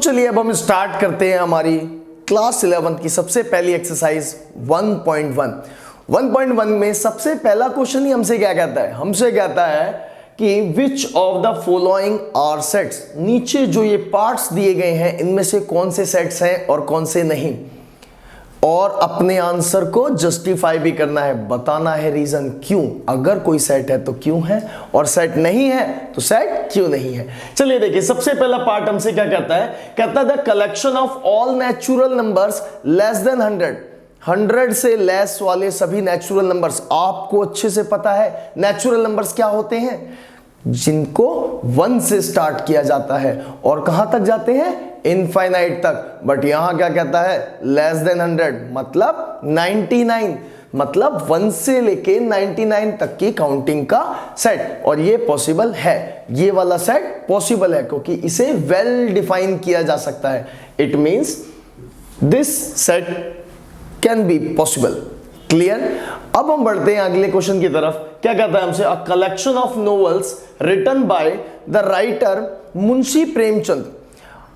चलिए अब हम स्टार्ट करते हैं हमारी क्लास 11 की सबसे पहली एक्सरसाइज 1.1। 1.1 में सबसे पहला क्वेश्चन ही हमसे क्या कहता है, हमसे कहता है कि which of the following are sets. नीचे जो ये पार्ट्स दिए गए हैं इनमें से कौन से सेट्स हैं और कौन से नहीं, और अपने आंसर को जस्टिफाई भी करना है, बताना है रीजन क्यों। अगर कोई सेट है तो क्यों है, और सेट नहीं है तो सेट क्यों नहीं है। चलिए देखिए, सबसे पहला पार्ट हमसे क्या कहता है, कहता है the collection of all natural numbers less than 100 से लेस वाले सभी नेचुरल नंबर्स। आपको अच्छे से पता है नेचुरल नंबर्स क्या होते हैं, जिनको 1 से स्टार्ट किया जाता है और कहां तक जाते हैं, इनफाइनाइट तक। बट यहां क्या कहता है, लेस देन 100 मतलब 99, मतलब 1 से लेके 99 तक की काउंटिंग का सेट। और ये पॉसिबल है, ये वाला सेट पॉसिबल है क्योंकि इसे वेल डिफाइन किया जा सकता है। It means this set can be possible. Clear. अब हम बढ़ते हैं अगले क्वेश्चन की तरफ। क्या कहता है हमसे, a collection of novels written by the writer Munshi Premchand.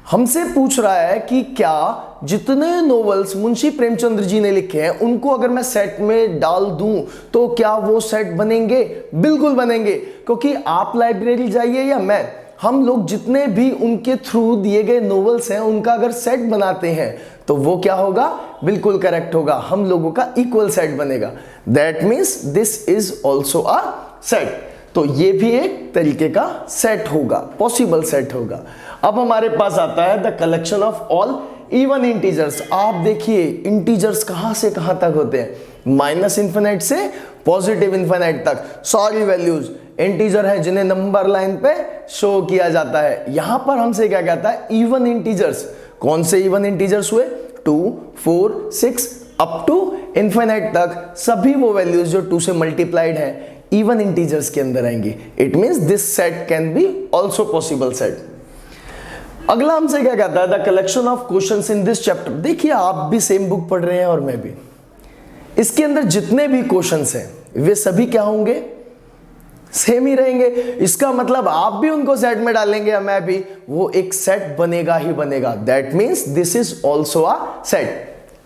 हमसे पूछ रहा है कि क्या जितने नॉवेल्स मुंशी प्रेमचंद्र जी ने लिखे हैं उनको अगर मैं सेट में डाल दूं तो क्या वो सेट बनेंगे। बिल्कुल बनेंगे, क्योंकि आप लाइब्रेरी जाइए या मैं, हम लोग जितने भी उनके थ्रू दिए गए नॉवेल्स हैं उनका अगर सेट बनाते हैं तो वो क्या होगा, बिल्कुल करेक्ट होगा, हम लोगों का इक्वल सेट बनेगा। That means this is also a set. तो ये भी एक तरीके का सेट होगा, पॉसिबल सेट होगा। अब हमारे पास आता है the collection of all even integers. आप देखिए इंटीजर्स कहां से कहां तक होते हैं, माइनस इन्फिनाइट से पॉजिटिव इन्फिनाइट तक सारी वैल्यूज इंटीजर है जिन्हें नंबर लाइन पे शो किया जाता है। यहां पर हमसे क्या कहता है, इवन इंटीजर्स। कौन से इवन इंटीजर्स हुए, 2, 4, 6 अप टू इन्फिनाइट तक सभी वो वैल्यूज जो 2 से मल्टीप्लाइड है इवन इंटीजर्स के अंदर आएंगी। It means this set can be also possible set. अगला हमसे क्या कहता है, the collection of questions in this chapter. देखिए आप भी सेम बुक पढ़ रहे हैं और मैं भी, इसके अंदर जितने भी क्वेश्चंस हैं वे सभी क्या होंगे, सेम ही रहेंगे। इसका मतलब आप भी उनको सेट में डालेंगे या मैं भी, वो एक सेट बनेगा ही बनेगा। That means this is also a set,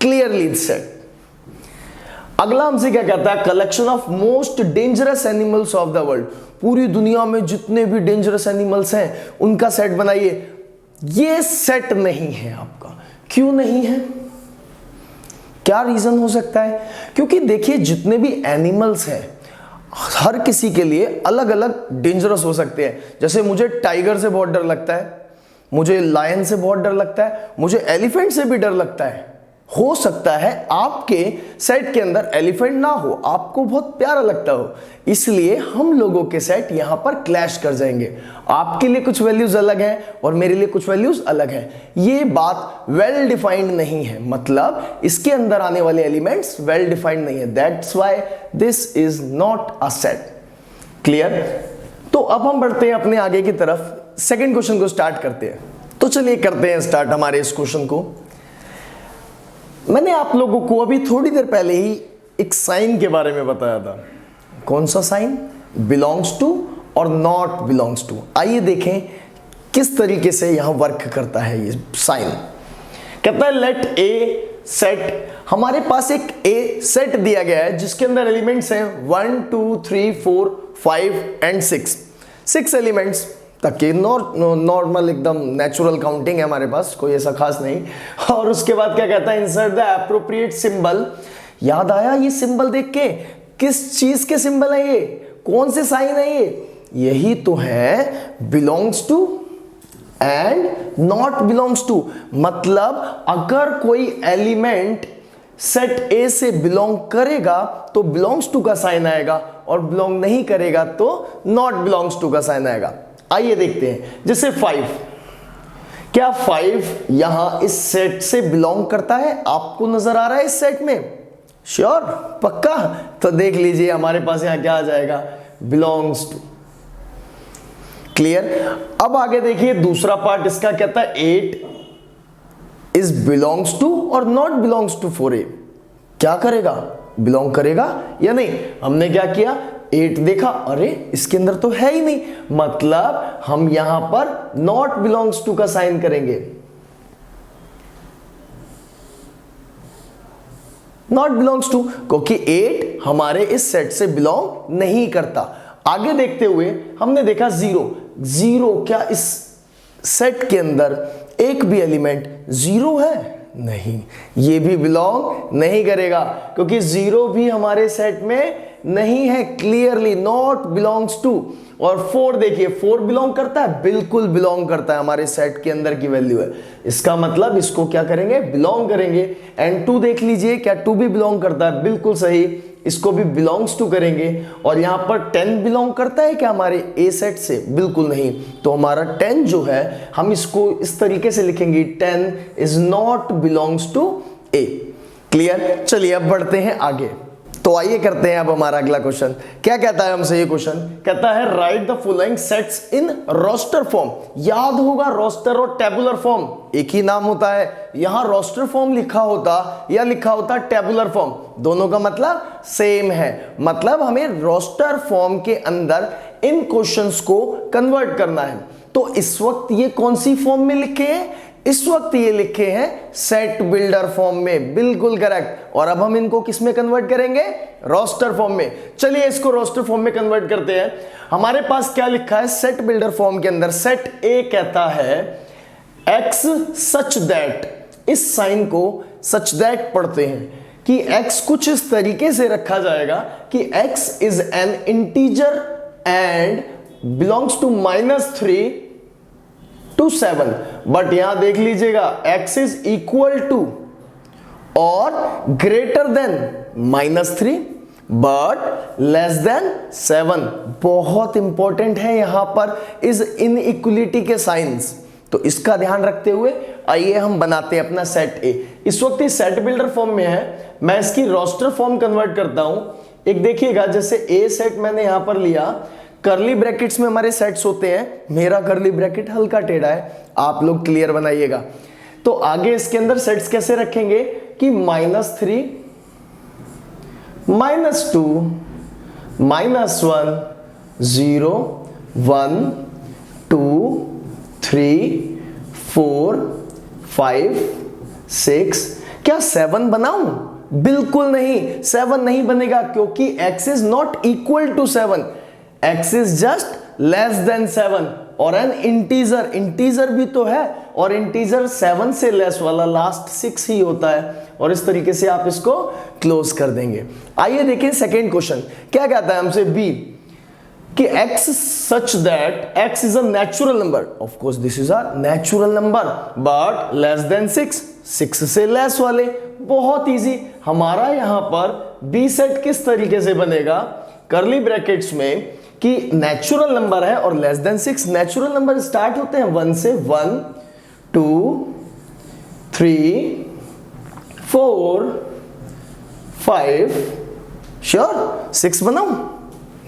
clearly set. अगला हमसे क्या कहता है, collection of most dangerous animals of the world. पूरी दुनिया में जितने भी डेंजरस एनिमल्स हैं उनका सेट बनाइए। ये सेट नहीं है आपका। क्यों नहीं है, क्या रीजन हो सकता है, क्योंकि देखिए जितने भी एनिमल्स हैं हर किसी के लिए अलग अलग डेंजरस हो सकते हैं। जैसे मुझे टाइगर से बहुत डर लगता है, मुझे लायन से बहुत डर लगता है, मुझे एलिफेंट से भी डर लगता है। हो सकता है आपके सेट के अंदर एलिफेंट ना हो, आपको बहुत प्यारा लगता हो, इसलिए हम लोगों के सेट यहां पर क्लैश कर जाएंगे। आपके लिए कुछ वैल्यूज अलग हैं और मेरे लिए कुछ वैल्यूज अलग हैं। ये बात वेल डिफाइंड नहीं है, मतलब इसके अंदर आने वाले एलिमेंट्स वेल डिफाइंड नहीं है। That's why this is not a set. Clear. तो अब हम बढ़ते हैं अपने आगे की तरफ, सेकेंड क्वेश्चन को स्टार्ट करते हैं। तो चलिए करते हैं स्टार्ट हमारे इस क्वेश्चन को। मैंने आप लोगों को अभी थोड़ी देर पहले ही एक साइन के बारे में बताया था। कौन सा साइन, बिलोंग्स टू और नॉट बिलोंग्स टू। आइए देखें किस तरीके से यहां वर्क करता है ये साइन। कहता है लेट ए सेट, हमारे पास एक ए सेट दिया गया है जिसके अंदर एलिमेंट्स हैं 1, 2, 3, 4, 5 एंड 6 एलिमेंट्स तक की नॉर्मल एकदम नेचुरल काउंटिंग है हमारे पास, कोई ऐसा खास नहीं। और उसके बाद क्या कहता है, इंसर्ट द एप्रोप्रिएट सिंबल। याद आया ये सिंबल देख के, किस चीज के सिंबल है ये, कौन से साइन है ये, यही तो है belongs to and not belongs to. मतलब अगर कोई एलिमेंट सेट ए से बिलोंग करेगा तो बिलोंग्स टू का साइन आएगा, और बिलोंग नहीं करेगा तो नॉट बिलोंग्स टू का साइन आएगा। आइए देखते हैं, जैसे 5, क्या 5 यहां इस सेट से बिलोंग करता है, आपको नजर आ रहा है इस सेट में, श्योर, पक्का। तो देख लीजिए हमारे पास यहां क्या आ जाएगा, बिलोंग्स टू। क्लियर। अब आगे देखिए दूसरा पार्ट इसका कहता है 8 इज बिलोंग्स टू और नॉट बिलोंग्स टू 4a। क्या करेगा, बिलोंग करेगा या नहीं। हमने क्या किया, 8 देखा, अरे इसके अंदर तो है ही नहीं, मतलब हम यहां पर नॉट बिलोंग्स टू का साइन करेंगे। नॉट बिलोंग्स टू, क्योंकि 8 हमारे इस सेट से बिलोंग नहीं करता। आगे देखते हुए हमने देखा 0, 0 क्या इस सेट के अंदर एक भी एलिमेंट 0 है? नहीं, ये भी बिलोंग नहीं करेगा क्योंकि 0 भी हमारे सेट में नहीं है, क्लियरली नॉट बिलोंग्स टू। और 4 देखिए, 4 बिलोंग करता है, बिल्कुल बिलोंग करता है, हमारे सेट के अंदर की वैल्यू है, इसका मतलब इसको क्या करेंगे? बिलोंग करेंगे। एंड 2 देख लीजिए, क्या 2 भी बिलोंग करता है? बिल्कुल सही, इसको भी बिलोंग्स टू करेंगे। और यहां पर 10 बिलोंग करता है क्या हमारे ए सेट से? बिल्कुल नहीं। तो हमारा 10 जो है हम इसको इस तरीके से लिखेंगे, 10 is not belongs to A. Clear? चलिए अब बढ़ते हैं आगे। तो आइए करते हैं अब हमारा अगला क्वेश्चन। क्या कहता है हमसे ये क्वेश्चन? कहता है write the following sets in roster form. याद होगा रोस्टर और टेबुलर फॉर्म एक ही नाम होता है। यहां रोस्टर फॉर्म लिखा होता या लिखा होता टेबुलर फॉर्म, दोनों का मतलब सेम है। मतलब हमें रोस्टर फॉर्म के अंदर इन क्वेश्चंस को कन्वर्ट करना है। तो इस वक्त ये कौन सी फॉर्म में लिखे हैं? इस वक्त ये लिखे हैं सेट बिल्डर फॉर्म में, बिल्कुल करेक्ट। और अब हम इनको किस में कन्वर्ट करेंगे? रोस्टर फॉर्म में। चलिए इसको रोस्टर फॉर्म में कन्वर्ट करते हैं। हमारे पास क्या लिखा है सेट बिल्डर फॉर्म के अंदर? सेट ए कहता है एक्स सच दैट, इस साइन को सच दैट पढ़ते हैं कि एक्स कुछ इस तरीके से रखा जाएगा कि X is an integer and belongs to -3 to 7। But यहां देख लीजिएगा x इज इक्वल टू और greater than -3 but less than 7। बहुत इंपॉर्टेंट है यहां पर इज इनइक्वलिटी के साइंस, तो इसका ध्यान रखते हुए आइए हम बनाते हैं अपना सेट ए। इस वक्त ये सेट बिल्डर फॉर्म में है, मैं इसकी रोस्टर फॉर्म कन्वर्ट करता हूं। एक देखिएगा, जैसे ए सेट मैंने यहां पर लिया, करली ब्रैकेट्स में हमारे सेट्स होते हैं, मेरा करली ब्रैकेट हल्का टेढ़ा है, आप लोग क्लियर बनाइएगा। तो आगे इसके अंदर सेट्स कैसे रखेंगे कि -3 -2 -1 0 1 2 3 4 5 6। क्या 7 बनाऊं? बिल्कुल नहीं, 7 नहीं बनेगा क्योंकि x is not equal to 7, x is just less than 7। और एन इंटीजर, इंटीजर भी तो है, और इंटीजर 7 से लेस वाला लास्ट 6 ही होता है। और इस तरीके से आप इसको क्लोज कर देंगे। आइए देखें सेकेंड क्वेश्चन क्या कहता है हमसे बी, कि x such that x is a natural number, of course this is a natural number but less than 6, 6 से लेस वाले। बहुत इजी, हमारा यहां पर b सेट किस तरीके से बनेगा करली ब्रैकेट्स में कि नेचुरल नंबर है और less than 6। Natural number start होते हैं 1 से, 1 2 3 4 5, श्योर 6 बनाऊं?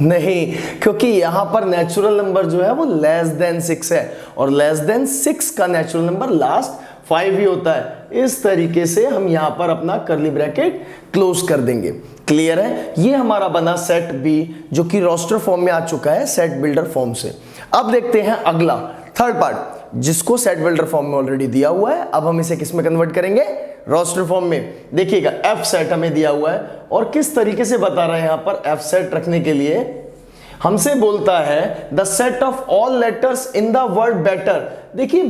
नहीं, क्योंकि यहां पर नेचुरल नंबर जो है वो लेस देन 6 है और लेस देन 6 का नेचुरल नंबर लास्ट 5 ही होता है। इस तरीके से हम यहां पर अपना करली ब्रैकेट क्लोज कर देंगे। क्लियर है? ये हमारा बना सेट बी जो कि रोस्टर फॉर्म में आ चुका है सेट बिल्डर फॉर्म से। अब देखते हैं अगला थर्ड पार्ट जिसको सेट बिल्डर फॉर्म में ऑलरेडी दिया हुआ है। अब हम इसे किस में कन्वर्ट करेंगे? रोस्टर फॉर्म में। देखिएगा एफ सेट हमें दिया हुआ है और किस तरीके से बता रहे हैं यहां पर एफ सेट रखने के लिए हमसे बोलता है the set of all letters in the word better. देखिए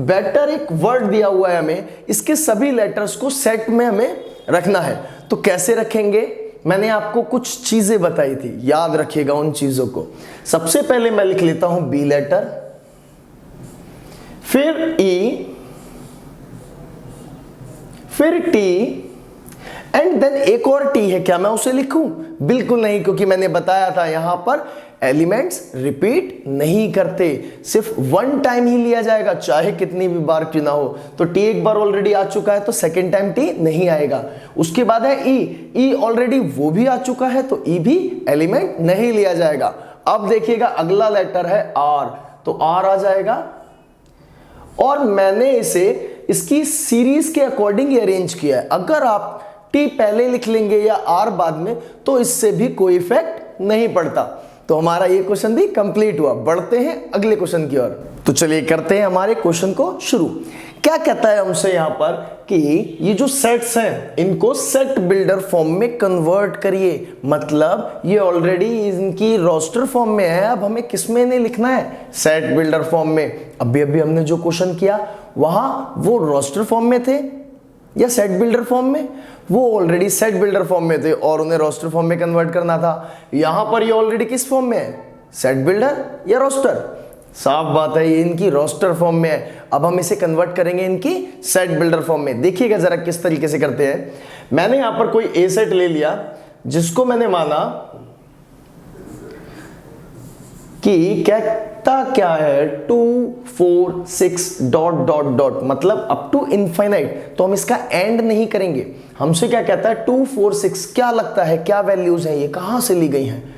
बेटर एक वर्ड दिया हुआ है हमें, इसके सभी लेटर्स को सेट में हमें रखना है। तो कैसे रखेंगे? मैंने आपको कुछ चीजें बताई थी, याद रखिएगा उन चीजों को। सबसे पहले मैं लिख लेता हूं बी लेटर, फिर ई, फिर टी एंड देन एक और टी है। क्या मैं उसे लिखूं? बिल्कुल नहीं, क्योंकि मैंने बताया था यहां पर एलिमेंट्स रिपीट नहीं करते, सिर्फ वन टाइम ही लिया जाएगा चाहे कितनी भी बार क्यों ना हो। तो टी एक बार ऑलरेडी आ चुका है तो सेकेंड टाइम टी नहीं आएगा। उसके बाद है ई, ई ऑलरेडी वो भी आ चुका है तो ई भी एलिमेंट नहीं लिया जाएगा। अब देखिएगा अगला लेटर है आर, तो आर आ जाएगा और मैंने इसे इसकी सीरीज के अकॉर्डिंग ही अरेंज किया है। अगर आप टी पहले लिख लेंगे या आर बाद में तो इससे भी कोई इफेक्ट नहीं पड़ता। तो हमारा ये क्वेश्चन भी कंप्लीट हुआ। बढ़ते हैं अगले क्वेश्चन की ओर। तो चलिए करते हैं हमारे क्वेश्चन को शुरू। क्या कहता है हमसे यहाँ पर कि ये जो सेट्स हैं इनको सेट बिल्डर फॉर्म में कन्वर्ट करिए। मतलब ये ऑलरेडी इनकी रोस्टर फॉर्म में है, अब हमें किस में नहीं लिखना है, सेट बिल्डर फॉर्म में। अभी हमने जो क्वेश्चन किया वहां वो रोस्टर फॉर्म में थे या सेट बिल्डर फॉर्म में, वो ऑलरेडी सेट बिल्डर फॉर्म में थे और उन्हें रोस्टर फॉर्म में कन्वर्ट करना था। यहां पर ये ऑलरेडी किस फॉर्म में है, सेट बिल्डर या रोस्टर। साफ बात है ये इनकी रोस्टर फॉर्म में है, अब हम इसे कन्वर्ट करेंगे इनकी सेट बिल्डर फॉर्म में। देखिएगा जरा किस तरीके से करते हैं। मैंने यहां पर कोई ए सेट ले लिया जिसको मैंने माना कि कहता क्या है 2 4 6 डॉट डॉट डॉट, मतलब अप टू इनफाइनाइट। तो हम इसका एंड नहीं करेंगे। हमसे क्या कहता है 2 4 6, क्या लगता है क्या वैल्यूज हैं ये, कहां से ली गई हैं,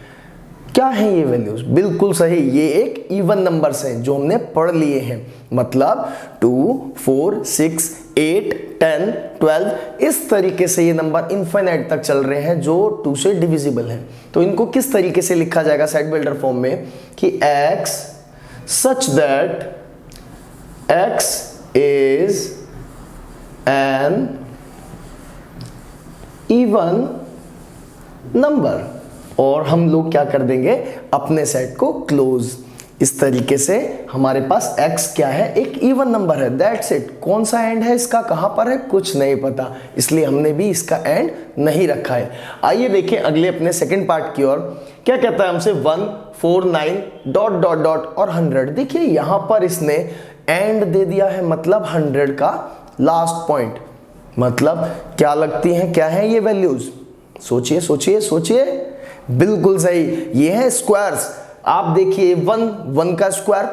क्या है ये वैल्यूज। बिल्कुल सही, ये एक इवन नंबर्स हैं जो हमने पढ़ लिए हैं। मतलब 2 4 6 8 10 12 इस तरीके से ये नंबर इनफाइनाइट तक चल रहे हैं जो 2 से डिविजिबल हैं। तो इनको किस तरीके से लिखा जाएगा सेट बिल्डर फॉर्म में कि x such that x is an even number, और हम लोग क्या कर देंगे अपने सेट को क्लोज। इस तरीके से हमारे पास x क्या है, एक इवन नंबर है, दैट्स इट। कौन सा एंड है इसका, कहां पर है, कुछ नहीं पता, इसलिए हमने भी इसका एंड नहीं रखा है। आइए देखें अगले अपने सेकंड पार्ट की ओर। क्या कहता है हमसे 1 4 9 डॉट डॉट डॉट और 100। देखिए यहां पर इसने एंड दे दिया है, मतलब 100 का लास्ट पॉइंट। मतलब क्या लगती हैं, क्या है ये वैल्यूज, सोचिए सोचिए सोचिए। बिल्कुल सही, ये है स्क्वायर्स। आप देखिए 1 का स्क्वायर,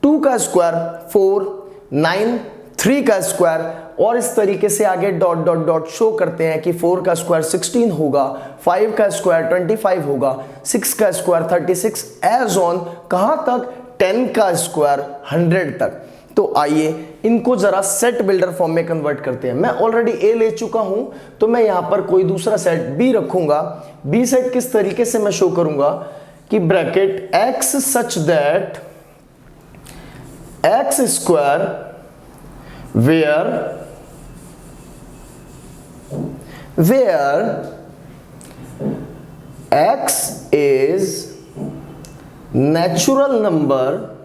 2 का स्क्वायर 4, 9 3 का स्क्वायर, और इस तरीके से आगे डॉट डॉट डॉट शो करते हैं कि 4 का स्क्वायर 16 होगा, 5 का स्क्वायर 25 होगा, 6 का स्क्वायर 36, एज ऑन कहां तक, 10 का स्क्वायर 100 तक। तो आइए इनको जरा सेट बिल्डर फॉर्म में कन्वर्ट करते हैं। मैं ऑलरेडी ए ले चुका हूं तो मैं यहां पर कोई दूसरा सेट बी रखूंगा। बी सेट किस तरीके से मैं शो करूंगा कि bracket x such that x square where x is natural number,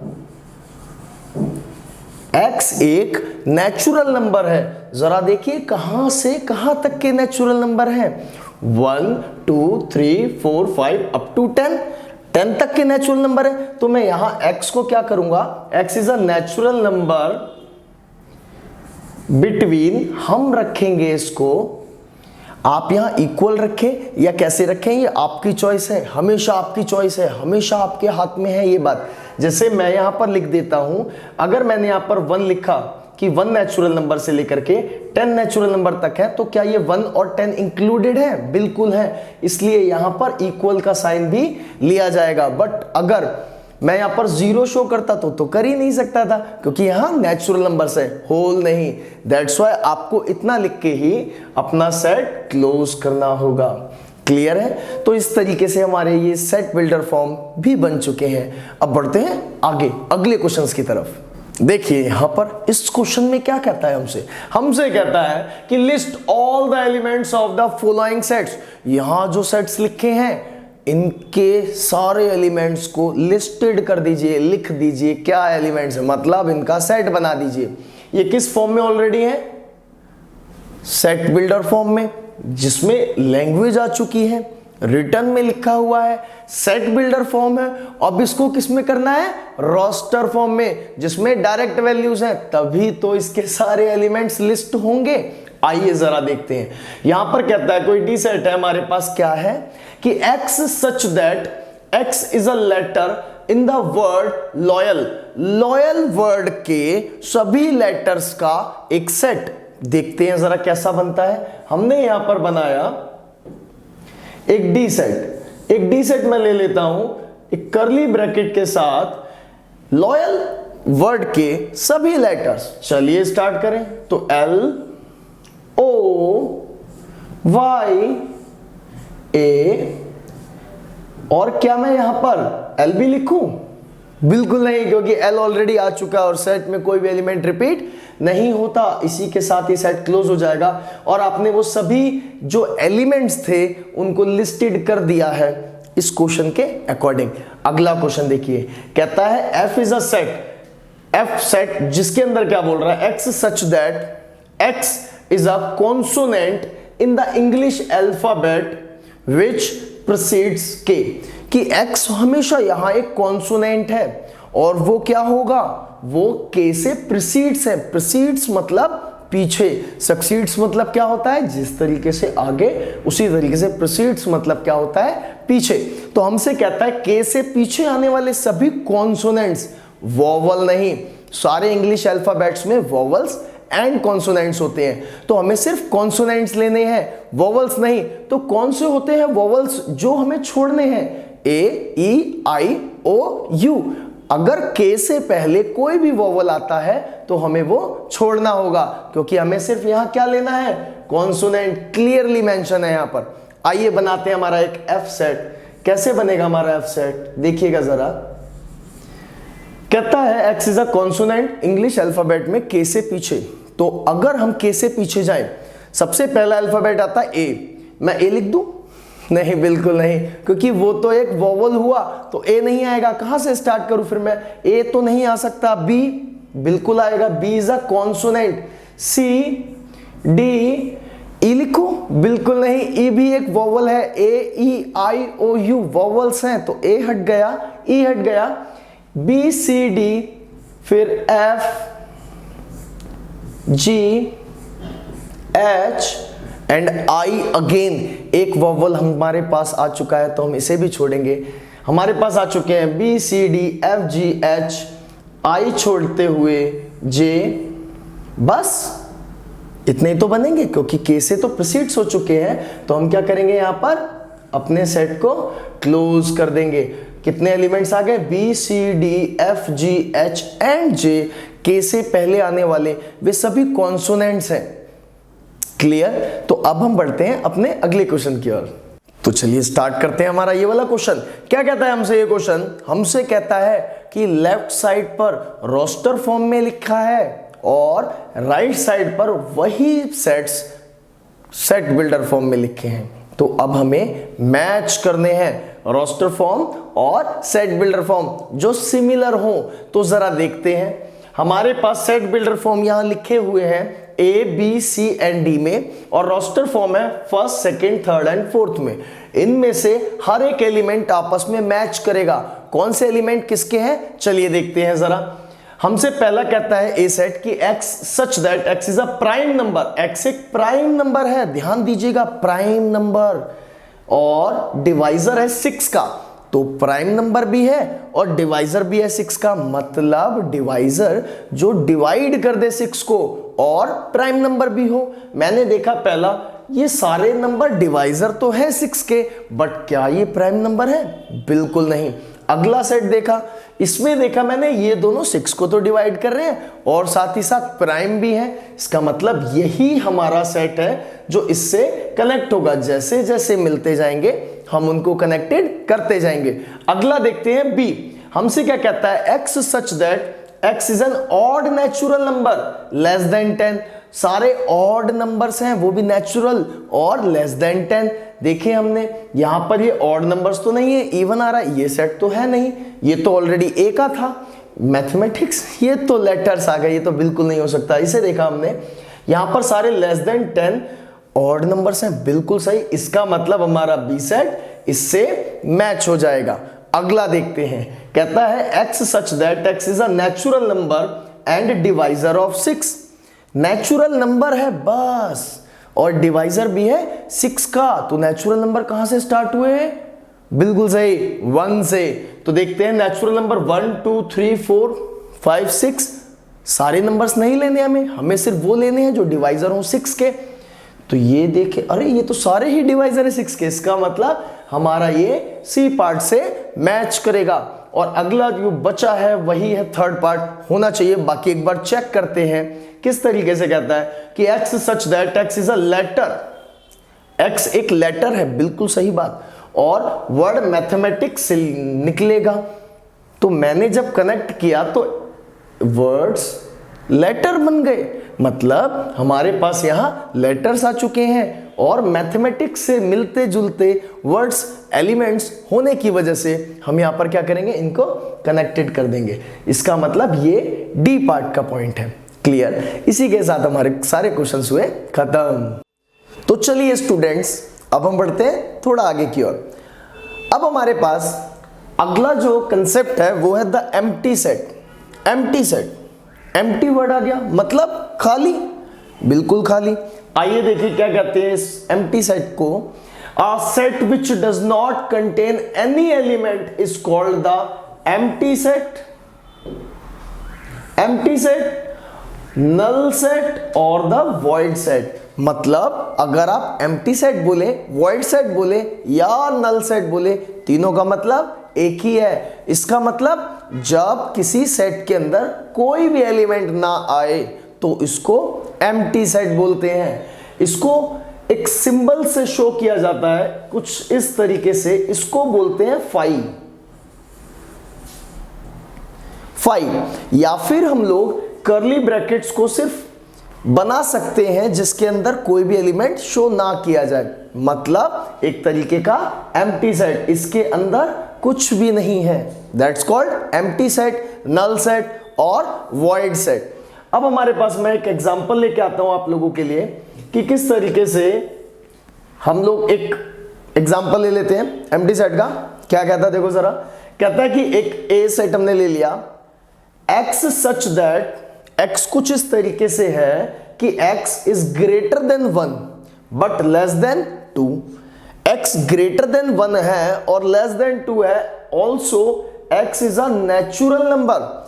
x एक नेचुरल नंबर है। जरा देखिए कहां से कहां तक के नेचुरल नंबर हैं, 1 2 3 4 5 अप टू 10 तक के नेचुरल नंबर है। तो मैं यहां x को क्या करूंगा, x is a natural number between, हम रखेंगे इसको, आप यहां इक्वल रखें या कैसे रखें ये आपकी चॉइस है, हमेशा आपकी चॉइस है, हमेशा आपके हाथ में है ये बात। जैसे मैं यहां पर लिख देता हूं, अगर मैंने यहां पर 1 लिखा कि 1 नेचुरल नंबर से लेकर के 10 नेचुरल नंबर तक है, तो क्या ये 1 और 10 इंक्लूडेड है, बिल्कुल है, इसलिए यहां पर इक्वल का साइन भी लिया जाएगा। बट अगर मैं यहां पर 0 शो करता तो कर ही नहीं सकता था, क्योंकि यहां नेचुरल नंबर्स है, होल नहीं। दैट्स व्हाई आपको इतना लिख के ही अपना सेट क्लोज करना होगा। क्लियर है? तो इस तरीके से हमारे ये सेट बिल्डर फॉर्म भी बन चुके हैं। अब बढ़ते हैं आगे अगले क्वेश्चंस की तरफ। देखिए यहां पर इस क्वेश्चन में क्या कहता है हमसे कहता है कि list all the elements of the following sets. यहां जो सेट्स लिखे हैं इनके सारे एलिमेंट्स को लिस्टेड कर दीजिए, लिख दीजिए क्या एलिमेंट्स है, मतलब इनका सेट बना दीजिए। ये किस फॉर्म में ऑलरेडी है, सेट बिल्डर फॉर्म में, जिसमें लैंग्वेज आ चुकी है, रिटर्न में लिखा हुआ है, सेट बिल्डर फॉर्म है। अब इसको किस में करना है, रोस्टर फॉर्म में, जिसमें डायरेक्ट वैल्यूज हैं, तभी तो इसके सारे एलिमेंट्स लिस्ट होंगे। आइए जरा देखते हैं। यहां पर कहता है कोई डी सेट है हमारे पास, क्या है कि x such that x is a letter in the word loyal. Loyal word के सभी लेटर्स का एक सेट। देखते हैं जरा कैसा बनता है। हमने यहां पर बनाया एक डी सेट। एक डी सेट मैं ले लेता हूं एक कर्ली ब्रैकेट के साथ लॉयल वर्ड के सभी लेटर्स। चलिए स्टार्ट करें। तो L O Y A और क्या मैं यहां पर एल भी लिखूं? बिल्कुल नहीं, क्योंकि एल ऑलरेडी आ चुका है और सेट में कोई भी एलिमेंट रिपीट नहीं होता। इसी के साथ ये सेट क्लोज हो जाएगा और आपने वो सभी जो एलिमेंट्स थे उनको लिस्टेड कर दिया है इस क्वेश्चन के अकॉर्डिंग। अगला क्वेश्चन देखिए, कहता है F is a set, F set जिसके अंदर क्या बोल रहा है, x such that x is a consonant in the English alphabet which precedes के, कि x हमेशा यहां एक कॉन्सोनेंट है और वो क्या होगा, वो k से प्रीसीड्स है। प्रीसीड्स मतलब पीछे, सक्सीड्स मतलब क्या होता है, जिस तरीके से आगे उसी तरीके से प्रीसीड्स मतलब क्या होता है, पीछे। तो हमसे कहता है k से पीछे आने वाले सभी कॉन्सोनेंट्स, वोवल नहीं, सारे इंग्लिश अल्फाबेट्स में वोवल्स एंड कॉन्सोनेंट्स होते हैं, तो हमें सिर्फ कॉन्सोनेंट्स लेने हैं, वोवल्स नहीं। तो कौन से होते हैं वोवल्स जो हमें छोड़ने हैं, ए, ई, आई, ओ, यू। अगर के से पहले कोई भी वोवल आता है तो हमें वो छोड़ना होगा, क्योंकि हमें सिर्फ यहां क्या लेना है, कॉन्सोनेंट। क्लियरली मेंशन है यहां पर। आइए बनाते हैं हमारा एक एफ सेट। कैसे बनेगा हमारा एफ सेट, देखिएगा जरा। कहता है x is a consonant English alphabet में के से पीछे। तो अगर हम के से पीछे जाएं, सबसे पहला अल्फाबेट आता है ए, मैं ए लिख दूं? नहीं, बिल्कुल नहीं, क्योंकि वो तो एक वोवल हुआ, तो ए नहीं आएगा। कहां से स्टार्ट करूं फिर मैं, ए तो नहीं आ सकता। बी बिल्कुल आएगा, B is a consonant. C, D, E लिखो? बिल्कुल नहीं, ई भी एक वोवल है। ए, ई, आई, ओ, यू वोवल्स हैं, तो ए हट गया, ई हट गया। बी, सी, डी, फिर F, G, H and I again एक वोवल हमारे पास आ चुका है, तो हम इसे भी छोड़ेंगे। हमारे पास आ चुके हैं B, C, D, F, G, H, आई छोड़ते हुए जे। बस इतने ही तो बनेंगे, क्योंकि के से तो प्रीसीड्स हो चुके हैं। तो हम क्या करेंगे, यहां पर अपने सेट को क्लोज कर देंगे। कितने एलिमेंट्स आ गए, B, C, D, F, G, H and J. K से पहले आने वाले वे सभी कॉन्सोनेंट्स हैं। क्लियर? तो अब हम बढ़ते हैं अपने अगले क्वेश्चन की ओर। तो चलिए स्टार्ट करते हैं हमारा ये वाला क्वेश्चन। क्या कहता है हमसे ये क्वेश्चन, हमसे कहता है कि लेफ्ट साइड पर रोस्टर फॉर्म में लिखा है और राइट साइड पर वही सेट्स सेट बिल्डर फॉर्म में लिखे हैं। तो अब हमें मैच करने हैं रोस्टर फॉर्म और सेट बिल्डर फॉर्म जो सिमिलर हो। तो जरा देखते हैं, हमारे पास सेट बिल्डर फॉर्म यहां लिखे हुए हैं ए, बी, सी एंड डी में, और रोस्टर फॉर्म है first, second, third and fourth में। इनमें से हर एक एलिमेंट आपस में मैच करेगा। कौन से एलिमेंट किसके हैं, चलिए देखते हैं जरा। हमसे पहला कहता है ए सेट कि x such that x is a prime number. x एक प्राइम नंबर है, ध्यान दीजिएगा, प्राइम नंबर, और डिवाइजर है 6 का। तो प्राइम नंबर भी है और डिवाइजर भी है 6 का, मतलब डिवाइजर जो डिवाइड कर दे 6 को और प्राइम नंबर भी हो। मैंने देखा पहला, ये सारे नंबर डिवाइजर तो है 6 के, बट क्या ये प्राइम नंबर है, बिल्कुल नहीं। अगला सेट देखा, इसमें देखा मैंने ये दोनों 6 को तो डिवाइड कर रहे हैं और साथ ही साथ प्राइम भी है। इसका मतलब यही हमारा सेट है जो इससे कनेक्ट होगा। जैसे जैसे मिलते जाएंगे हम उनको कनेक्टेड करते जाएंगे। अगला देखते हैं बी। हमसे क्या कहता है, x such that x is an odd natural number less than 10। सारे ऑड नंबर्स हैं, वो भी नेचुरल और लेस देन 10। देखिए हमने यहां पर ये ऑड नंबर्स तो नहीं है, इवन आ रहा है, ये सेट तो है नहीं, ये तो ऑलरेडी ए का था। मैथमेटिक्स, ये तो लेटर्स आ गए, ये तो बिल्कुल नहीं हो सकता। इसे देखा हमने, यहां पर सारे लेस देन 10 ऑड नंबर्स हैं, बिल्कुल सही। इसका मतलब हमारा बी सेट इससे मैच हो जाएगा। अगला देखते हैं, कहता है x such that x is a natural number and divisor of 6। Natural number है बस, और डिवाइजर भी है 6 का। तो नेचुरल नंबर कहां से स्टार्ट हुए, बिल्कुल सही, 1 से। तो देखते हैं नेचुरल नंबर 1 2 3 4 5 6। सारे नंबर्स नहीं लेने हमें सिर्फ वो लेने हैं जो डिवाइजर हो 6 के। तो ये देखे, अरे ये तो सारे ही डिवाइजर है 6 के, इसका मतलब हमारा ये सी पार्ट से मैच करेगा। और अगला जो बचा है वही है थर्ड पार्ट, होना चाहिए। बाकी एक बार चेक करते हैं किस तरीके से कहता है कि x such that x is a letter. x एक लेटर है, बिल्कुल सही बात, और वर्ड मैथमेटिक्स से निकलेगा। तो मैंने जब कनेक्ट किया तो वर्ड्स लेटर बन गए, मतलब हमारे पास यहां लेटर्स आ चुके हैं और मैथमेटिक्स से मिलते जुलते वर्ड्स एलिमेंट्स होने की वजह से हम यहां पर क्या करेंगे, इनको कनेक्टेड कर देंगे। इसका मतलब ये डी पार्ट का पॉइंट है। क्लियर? इसी के साथ हमारे सारे क्वेश्चंस हुए खत्म। तो चलिए स्टूडेंट्स, अब हम बढ़ते हैं थोड़ा आगे की ओर। अब हमारे पास अगला जो कंसेप्ट है वो है the empty set. Empty set, empty word आ गया, मतलब खाली, बिल्कुल खाली। आइए देखिए क्या कहते हैं इस एम्प्टी सेट को। A set which does not contain any element is called the empty set. Empty set, null set और द वॉइड सेट। मतलब अगर आप एम्प्टी सेट बोले, वॉइड सेट बोले या नल सेट बोले, तीनों का मतलब एक ही है। इसका मतलब जब किसी सेट के अंदर कोई भी एलिमेंट ना आए तो इसको एम्प्टी सेट बोलते हैं। इसको एक सिंबल से शो किया जाता है कुछ इस तरीके से, इसको बोलते हैं फाई। फाई, या फिर हम लोग कर्ली ब्रैकेट्स को सिर्फ बना सकते हैं जिसके अंदर कोई भी एलिमेंट शो ना किया जाए, मतलब एक तरीके का एम्प्टी सेट, इसके अंदर कुछ भी नहीं है। That's called empty set, null set और वॉइड सेट। अब हमारे पास मैं एक एग्जांपल लेके आता हूं आप लोगों के लिए कि किस तरीके से हम लोग एक एग्जांपल ले लेते हैं एम्प्टी सेट का। क्या कहता है देखो जरा, कहता है कि एक ए सेट हमने ले लिया, x सच दैट, x कुछ इस तरीके से है कि x is greater than 1 but less then 2। x greater than 1 है और लेस देन 2 है। Also x is a natural number,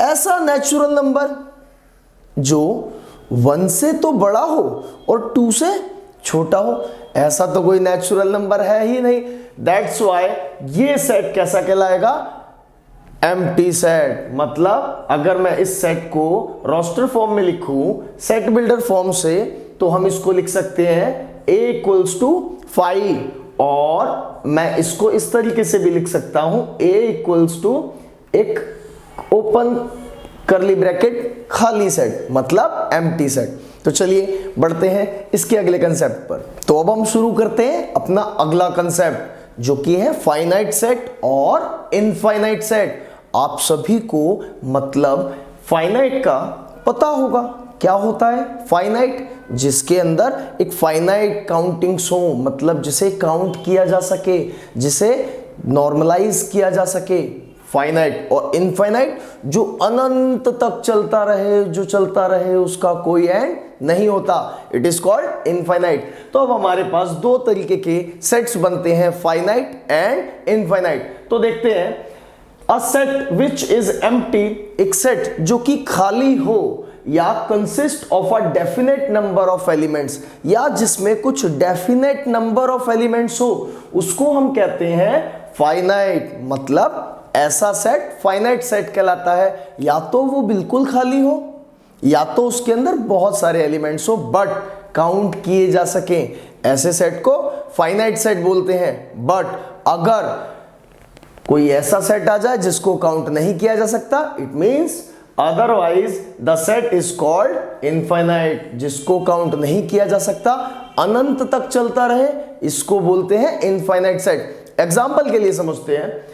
ऐसा नेचुरल नंबर जो 1 से तो बड़ा हो और 2 से छोटा हो। ऐसा तो कोई नेचुरल नंबर है ही नहीं। दैट्स व्हाई ये सेट कैसा कहलाएगा, एम्प्टी सेट। मतलब अगर मैं इस सेट को रोस्टर फॉर्म में लिखूं सेट बिल्डर फॉर्म से, तो हम इसको लिख सकते हैं a इक्वल्स टू 5, और मैं इसको इस तरीके से भी लिख सकता हूं a इक्वल्स टू एक ओपन कर्ली ब्रैकेट खाली सेट, मतलब एम्प्टी सेट। तो चलिए बढ़ते हैं इसके अगले कंसेप्ट पर। तो अब हम शुरू करते हैं अपना अगला कंसेप्ट जो कि है फाइनाइट सेट और इनफाइनाइट सेट। आप सभी को मतलब फाइनाइट का पता होगा क्या होता है। फाइनाइट जिसके अंदर एक फाइनाइट काउंटिंग्स हो, मतलब जिसे काउंट किया जा सके, जिसे नॉर्मलाइज किया जा सके, फाइनाइट। और इनफाइनाइट जो अनंत तक चलता रहे, जो चलता रहे उसका कोई एंड नहीं होता, इट इज कॉल्ड इनफाइनाइट। तो अब हमारे पास दो तरीके के सेट्स बनते हैं, फाइनाइट एंड इनफाइनाइट। तो देखते हैं, अ सेट विच इज एम्प्टी, एक सेट जो कि खाली हो या consist of a definite number of elements, या जिसमें कुछ डेफिनेट नंबर ऑफ एलिमेंट्स हो, उसको हम कहते हैं फाइनाइट। मतलब ऐसा सेट फाइनाइट सेट कहलाता है। या तो वो बिल्कुल खाली हो या तो उसके अंदर बहुत सारे एलिमेंट्स हो बट काउंट किए जा सके, ऐसे सेट को फाइनाइट सेट बोलते हैं। बट अगर कोई ऐसा सेट आ जाए जिसको काउंट नहीं किया जा सकता, it means otherwise the set is called infinite. जिसको काउंट नहीं किया जा सकता, अनंत तक चलता रहे, इसको बोलते हैं इनफाइनाइट सेट। एग्जाम्पल के लिए समझते हैं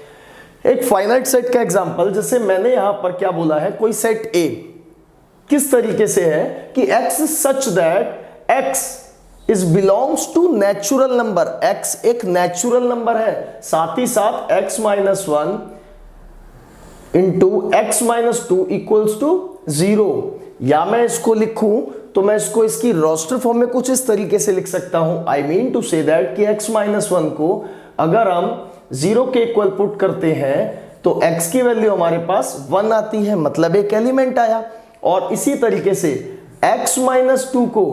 एक फाइनाइट सेट का एग्जाम्पल। जैसे मैंने यहां पर क्या बोला है, कोई सेट ए किस तरीके से है कि x such that x is belongs to natural number. x एक नेचुरल नंबर है, साथ ही साथ x minus 1 into x minus 2 equals to 0। या मैं इसको लिखूं तो मैं इसको इसकी रोस्टर फॉर्म में कुछ इस तरीके से लिख सकता हूं। I mean to say that कि x माइनस 1 को अगर हम 0 के इक्वल पुट करते हैं तो x की वैल्यू हमारे पास 1 आती है, मतलब एक एलिमेंट आया। और इसी तरीके से x माइनस 2 को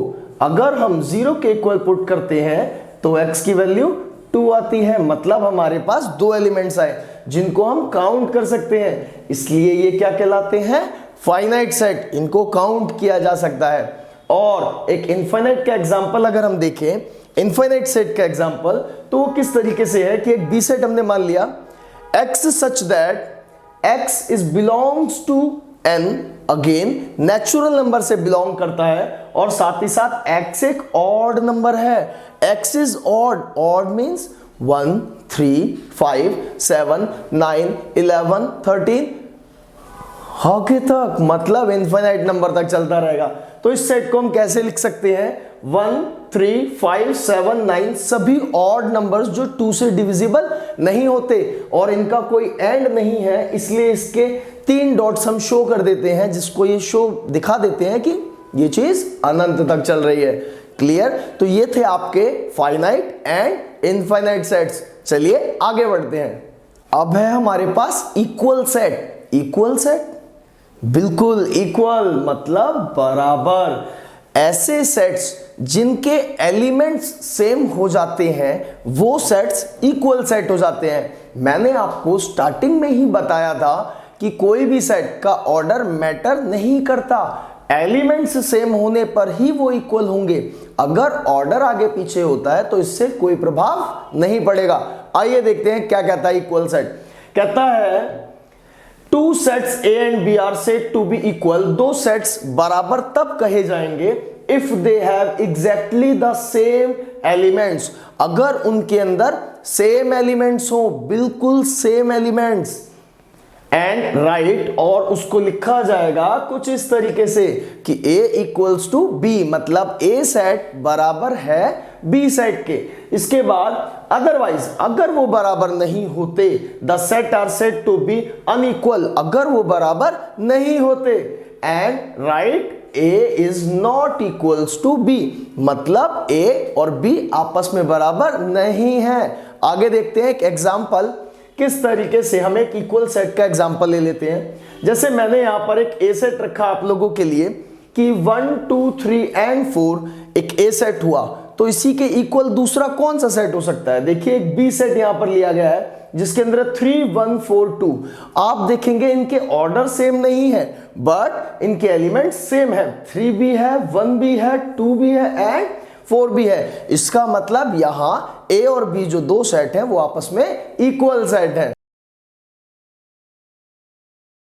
अगर हम 0 के इक्वल पुट करते हैं तो x की वैल्यू 2 आती है, मतलब हमारे पास दो एलिमेंट्स आए जिनको हम काउंट कर सकते हैं। इसलिए ये क्या कहलाते हैं, फाइनाइट सेट, इनको काउंट किया जा सकता है। और एक इनफाइनाइट का एग्जांपल अगर हम देखें, इनफाइनाइट सेट का एग्जांपल, तो वो किस तरीके से है कि एक बी सेट हमने मान लिया x such that x is belongs to n, again natural number से बिलोंग करता है और साथ ही साथ x एक ऑड नंबर है, x is odd, odd means 1 3 5 7 9 11 13 आगे तक, मतलब इनफाइनाइट नंबर तक चलता रहेगा। तो इस सेट को हम कैसे लिख सकते हैं, 1 3 5 7 9 सभी ऑड नंबर्स जो 2 से डिविजिबल नहीं होते और इनका कोई एंड नहीं है, इसलिए इसके 3 डॉट्स हम शो कर देते हैं, जिसको ये शो दिखा देते हैं कि ये चीज अनंत तक चल रही है। क्लियर? तो ये थे आपके फाइनाइट एंड इनफाइनाइट सेट्स। चलिए आगे बढ़ते हैं। अब है हमारे पास इक्वल सेट। इक्वल सेट, बिल्कुल इक्वल मतलब बराबर, ऐसे सेट्स जिनके एलिमेंट्स सेम हो जाते हैं वो सेट्स इक्वल सेट हो जाते हैं। मैंने आपको स्टार्टिंग में ही बताया था कि कोई भी सेट का ऑर्डर मैटर नहीं करता, एलिमेंट्स सेम होने पर ही वो इक्वल होंगे। अगर ऑर्डर आगे पीछे होता है तो इससे कोई प्रभाव नहीं पड़ेगा। आइए देखते हैं क्या कहता है इक्वल सेट। कहता है two sets A and B are said to be equal, दो सेट्स बराबर तब कहे जाएंगे if they have exactly the same elements, अगर उनके अंदर सेम एलिमेंट्स हो, बिल्कुल सेम एलिमेंट्स। एंड राइट, और उसको लिखा जाएगा कुछ इस तरीके से कि A इक्वल्स टू बी, मतलब A सेट बराबर है B सेट के। इसके बाद अदरवाइज, अगर वो बराबर नहीं होते, the set are said to be unequal, अगर वो बराबर नहीं होते। And write A is not equals to B, मतलब A और B आपस में बराबर नहीं है। आगे देखते हैं एक एग्जाम्पल, किस तरीके से हम एक इक्वल सेट का एग्जांपल ले लेते हैं। जैसे मैंने यहां पर एक ए सेट रखा आप लोगों के लिए कि 1 2 3 एंड 4 एक ए सेट हुआ, तो इसी के इक्वल दूसरा कौन सा सेट हो सकता है। देखिए एक बी सेट यहां पर लिया गया है जिसके अंदर 3 1 4 2, आप देखेंगे इनके ऑर्डर सेम नहीं है बट इनके एलिमेंट्स सेम है, 3 भी है, 1 भी है, 2 भी है एंड 4 भी है। इसका मतलब यहां ए और बी जो दो सेट हैं वो आपस में इक्वल सेट है।